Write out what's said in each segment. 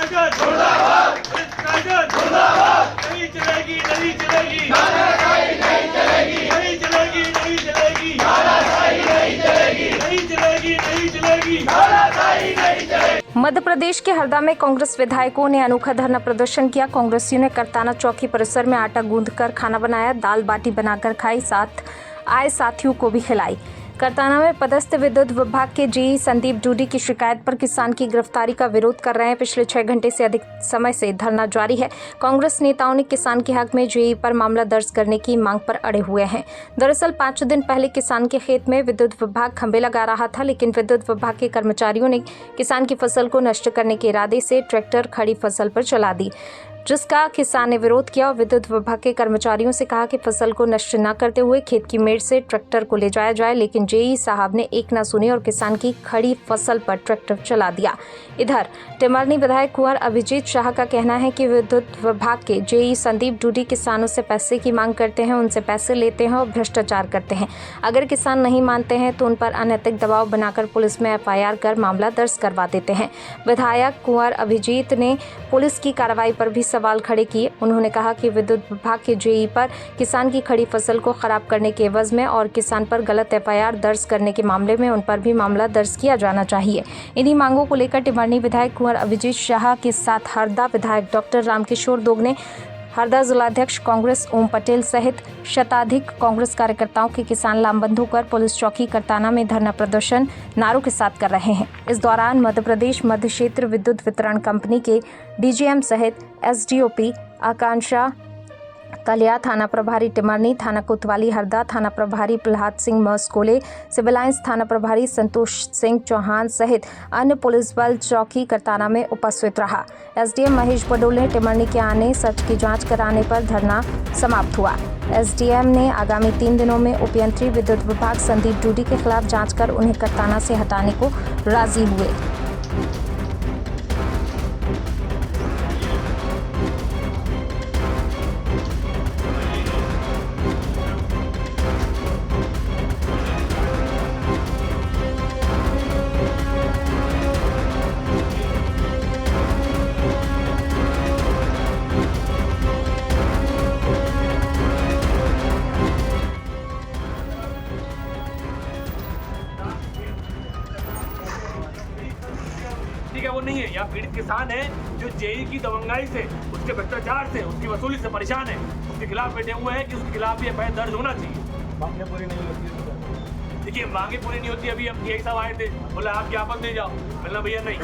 ताकत मुर्दाबाद, पुलिस ताकत मुर्दाबाद, नहीं चलेगी नहीं चलेगी, तानाशाही नहीं चलेगी, नहीं चलेगी नहीं चलेगी, तानाशाही नहीं चलेगी, नहीं चलेगी नहीं चलेगी, तानाशाही नहीं चलेगी। मध्य प्रदेश के हरदा में कांग्रेस विधायकों ने अनोखा धरना प्रदर्शन किया। कांग्रेसियों ने करताना चौकी परिसर में आटा गूंथकर खाना बनाया, दाल बाटी बनाकर खाई, साथ आए साथियों को भी खिलाई। करताना में पदस्थ विद्युत विभाग के जेई संदीप डूडी की शिकायत पर किसान की गिरफ्तारी का विरोध कर रहे हैं। पिछले 6 घंटे से अधिक समय से धरना जारी है। कांग्रेस नेताओं ने किसान के हक में जेई पर मामला दर्ज करने की मांग पर अड़े हुए हैं। दरअसल 5 दिन पहले किसान के खेत में विद्युत विभाग खंभे लगा रहा था, लेकिन विद्युत विभाग के कर्मचारियों ने किसान की फसल को नष्ट करने के इरादे से ट्रैक्टर खड़ी फसल पर चला दी, जिसका किसान ने विरोध किया और विद्युत विभाग के कर्मचारियों से कहा कि फसल को नष्ट न करते हुए खेत की मेड़ से ट्रैक्टर को ले जाया जाए, लेकिन जेई साहब ने एक न सुनी और किसान की खड़ी फसल पर ट्रैक्टर चला दिया। इधर टिमरनी विधायक कुंवर अभिजीत शाह का कहना है कि विद्युत विभाग के जेई संदीप डूडी किसानों से पैसे की मांग करते हैं, उनसे पैसे लेते हैं और भ्रष्टाचार करते हैं। अगर किसान नहीं मानते हैं तो उन पर अनैतिक दबाव बनाकर पुलिस में FIR कर मामला दर्ज करवा देते हैं। विधायक कुंवर अभिजीत ने पुलिस की कार्रवाई पर भी सवाल खड़े किए। उन्होंने कहा कि विद्युत विभाग के जेई पर किसान की खड़ी फसल को खराब करने के एवज में और किसान पर गलत FIR दर्ज करने के मामले में उन पर भी मामला दर्ज किया जाना चाहिए। इन्हीं मांगों को लेकर टिमरनी विधायक कुंवर अभिजीत शाह के साथ हरदा विधायक डॉक्टर रामकिशोर दोगने, हरदा जिलाध्यक्ष कांग्रेस ओम पटेल सहित शताधिक कांग्रेस कार्यकर्ताओं के किसान लामबंद होकर पुलिस चौकी करताना में धरना प्रदर्शन नारों के साथ कर रहे हैं। इस दौरान मध्य प्रदेश मध्य क्षेत्र विद्युत वितरण कंपनी के DGM सहित SDOP आकांक्षा कलिया, थाना प्रभारी टिमरनी, थाना कोतवाली हरदा, थाना प्रभारी प्रहलाद सिंह मस्कोले, सिविल लाइंस थाना प्रभारी संतोष सिंह चौहान सहित अन्य पुलिस बल चौकी करताना में उपस्थित रहा। SDM महेश बडोले ने टिमरनी के आने सच की जांच कराने पर धरना समाप्त हुआ। SDM ने आगामी 3 दिनों में उपयंत्री विद्युत विभाग संदीप डूडी के खिलाफ जांच कर उन्हें करताना से हटाने को राजी हुए। ठीक है, वो नहीं है। यहाँ पीड़ित किसान है जो जेई की दबंगाई से, उसके भ्रष्टाचार से, उसकी वसूली से परेशान है। उसके खिलाफ बैठे हुए हैं कि उसके खिलाफ भी FIR दर्ज होना चाहिए। मांगे पूरी नहीं होती। देखिए, मांगे पूरी नहीं होती। अभी हम यही सब आए थे, बोला आप ज्ञापन दे जाओ। बोला भैया नहीं,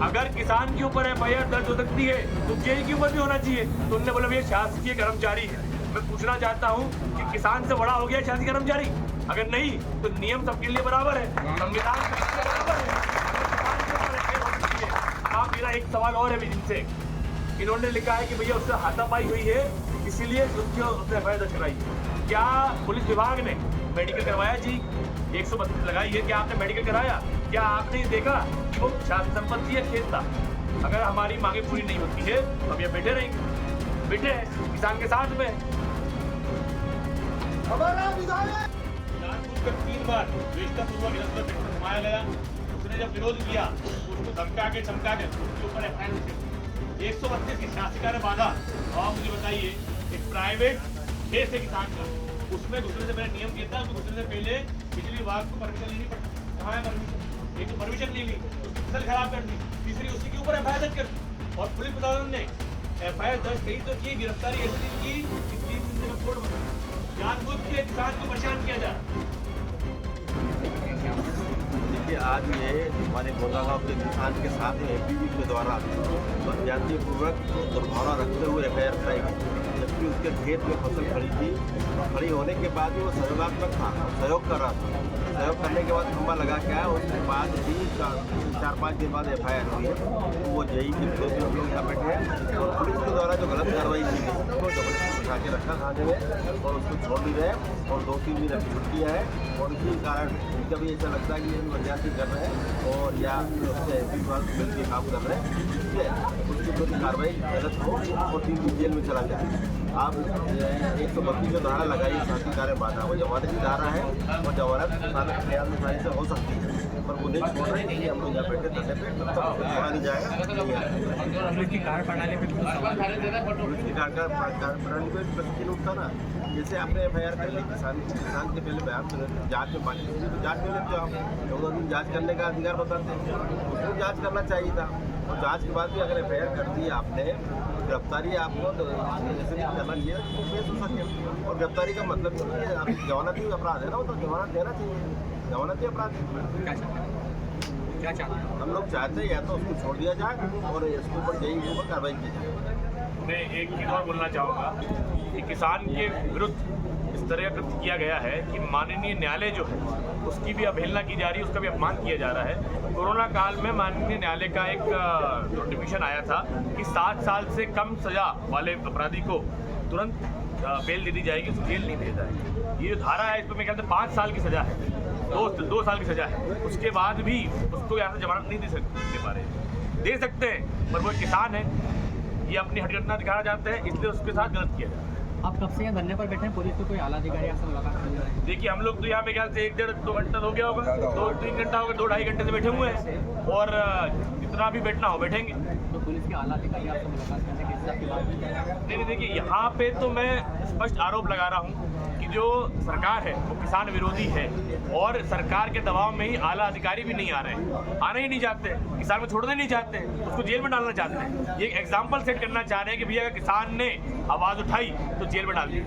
अगर किसान के ऊपर FIR दर्ज हो सकती है तो जेई के ऊपर भी होना चाहिए। तो उन्होंने बोला भैया शासकीय कर्मचारी है। मैं पूछना चाहता हूँ कि किसान से बड़ा हो गया शासकीय कर्मचारी? अगर नहीं तो नियम सबके लिए बराबर है, संविधान सबके लिए बराबर है। आप मेरा एक सवाल और है इनसे, इन्होंने लिखा है कि भैया उससे हाथापाई हुई है इसीलिए उसने FIR दर्ज कराई। क्या पुलिस विभाग ने मेडिकल करवाया जी? 132 लगाई है, क्या आपने मेडिकल कराया? क्या आपने देखा कि वो शासन संपत्ति है, खेत था? अगर हमारी मांगे पूरी नहीं होती है तो हम ये बैठे रहेंगे, बैठे हैं किसान के साथ में। 3 बार द्वेषतापूर्वक घुमाया गया। उसने जब विरोध किया उसको धमका के चमका के उसके ऊपर FIR 132 की शासकीय कार्य बाधा। और मुझे बताइए, एक प्राइवेट केस है किसान का, उसमें घुसने से पहले नियम किया था, उसमें घुसने से पहले बिजली विभाग को परमिशन लेनी पड़ती। कहाँ है परमिशन? एक तो परमिशन नहीं ली, फसल खराब कर दी, तीसरी उसी के ऊपर FIR दर्ज कर दी। और पुलिस प्रशासन ने FIR दर्ज कही तो की, गिरफ्तारी ऐसी की 3 दिन से रिपोर्ट बनी। जानबूझ के किसान को परेशान किया जा रहा है। देखिए, आज ये हमारे गोगा गाँव के किसान के साथ में APB के द्वारा बदज्ञानीपूर्वक दुर्भावना रखते हुए FIR कराई गई, जबकि उसके खेत में फसल खड़ी थी। खड़ी होने के बाद भी वो सहयोगात्मक था, सहयोग कर रहा था। सहयोग करने के बाद खंभा लगा के आया, उसके बाद भी 4-5 दिन बाद FIR हुई है। तो वो जेई के विरोध में हम लोग यहाँ बैठे हैं और पुलिस के द्वारा जो गलत कार्रवाई की गई वो जबरदस्ती उठा के रखा थाने में और उसको छोड़ भी रहे और 2-3 दिन अभी छुट्टियाँ हैं। और इसी कारण कभी ऐसा लगता है कि ये भी बदज्ञानी कर रहे हैं और या उससे मिल के काम कर रहे हैं, जिससे उसकी कोई कार्रवाई गलत हो और 3 दिन जेल में चला जाए। आप 132 जो धारा लगाई शासकीय कार्य बाधा, वो जमानत की धारा है और जमानत किसान के खिलाफ से हो सकती है। पर वो नहीं छोड़ रहे हैं। हम लोग यहाँ बैठे धरने पे, तब तक उसको छोड़ा नहीं जाएगा, नहीं आएगा। पुलिस की कार्य प्रणाली पे पुलिस की कार्यप्रणाली पे प्रश्न उठता ना, जैसे आपने FIR कर ली, किसान के पहले बयान सुने, जाँच में बाकी चीज़ें तो जाँच में लेते हो आप, 14 दिन जाँच करने का अधिकार बताते हैं, उसको जाँच करना चाहिए था। और जाँच के बाद भी अगर FIR कर दी आपने, गिरफ्तारी आपको जैसे भी करना चाहिए तो पेश हो सके। और गिरफ्तारी का मतलब नहीं है आप जमानती अपराध है ना, वो तो जमानत देना चाहिए, जमानती अपराध है। क्या चाहते हैं? हम लोग चाहते हैं या तो उसको छोड़ दिया जाए और इसके ऊपर JE के ऊपर कार्रवाई की जाए। मैं एक चीज़ और बोलना चाहूँगा कि किसान के विरुद्ध इस तरह का कृत्य किया गया है कि माननीय न्यायालय जो है उसकी भी अवहेलना की जा रही है, उसका भी अपमान किया जा रहा है। कोरोना काल में माननीय न्यायालय का एक नोटिफिकेशन आया था कि 7 साल से कम सजा वाले अपराधी को तुरंत बेल दे दी जाएगी, उसको जेल नहीं भेजा जाएगा। ये जो धारा है इस पर मेरे ख्याल से 5 साल की सज़ा है, 2 साल की सज़ा है। उसके बाद भी उसको यहाँ से जमानत नहीं दे पा रहे। दे सकते हैं पर वो किसान है, ये अपनी हटघटना दिखाना चाहते हैं, इसलिए उसके साथ गलत किया जा रहा है। आप कब से यहाँ धरने पर बैठे हैं? पुलिस को कोई आला अधिकारी आपसे मुलाकात कर रहे हैं? देखिए हम लोग तो यहाँ पे ख्याल से 1-1.5-2 घंटा हो गया होगा, 2-3 घंटा होगा, 2-2.5 घंटे से बैठे हुए हैं और जितना भी बैठना हो बैठेंगे। तो पुलिस के आला अधिकारी आपसे मुलाकात करने के हिसाब की बात नहीं, देखिए यहाँ पे तो मैं स्पष्ट आरोप लगा रहा हूँ कि जो सरकार है वो किसान विरोधी है और सरकार के दबाव में ही आला अधिकारी भी नहीं आ रहे हैं, आना ही नहीं चाहते, किसान को छोड़ना नहीं चाहते, उसको जेल में डालना चाहते हैं। ये एग्जाम्पल सेट करना चाह रहे हैं कि भैया अगर किसान ने आवाज़ उठाई तो जेल में डाल दी।